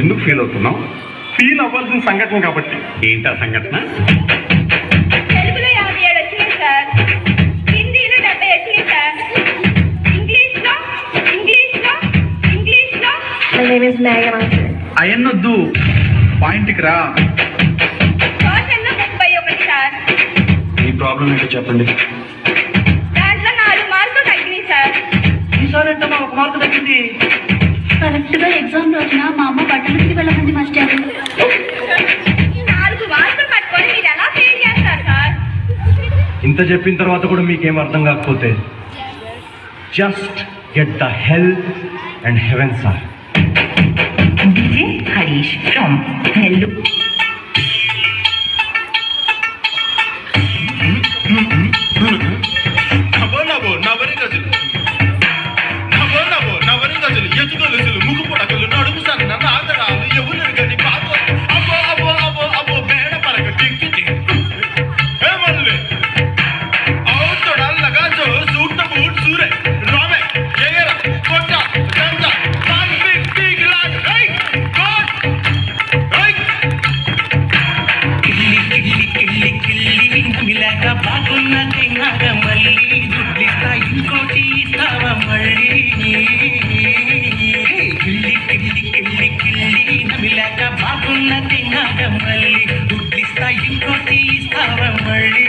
ఎందుకు ఫీల్ అవుతున్నావు? ఫీల్ అవ్వాల్సిన సంఘటన కాబట్టి. ఏంటా సంఘటన? తెలుగులో 57 వచ్చినాయి సార్, హిందీలో 70 వచ్చినాయి సార్, ఇంగ్లీష్లో My name is Megan. అయన్నొద్దు, పాయింట్కి రా. సోషల్లో 31 సార్. మీ ప్రాబ్లం ఏంటో చెప్పండి. దాంట్లో 4 మార్కులు తగ్గినాయి సార్. ఈసారి అంటే మా 1 మార్కు తగ్గింది. కరెక్ట్గా ఎగ్జామ్ రోజున మా అమ్మ బట్టలు ఉతికి వెళ్ళమంది మాస్టర్. ఈ 4 మార్కులు పట్టుకొని మీరు ఎలా ఫెయిల్ చేస్తారు సార్? ఇంత చెప్పిన తర్వాత కూడా మీకేం అర్థం కాకపోతే just get the hell and heaven sir. DJ Harish from Nellore. ఎత్తుకొలుసులు ముగ్గు పొడకలు నడుము సన్న నాగరాలు ఎవరు గని పాప అబ్బో అబ్బో అబ్బో అబ్బో బేడ పరక టిక్కి ఏమల్వే ఔతొడల్లగా జో సూట్ బూట్ సూరే రామే ఏగర కొట్ట గంట వన్ బిగ్ బిగ్ లాట్ హై గాడ్ హై కిల్లి మిలాగా బాగున్న తెంగ మళ్ళీ దుడ్లిస్తా ఇంకోటి ఇస్తావా మళ్ళీ కిల్లి నమిలాక బాగున్న తెంగ మళ్ళీ దుడ్లిస్తా ఇంకోటి ఇస్తావా మళ్ళీ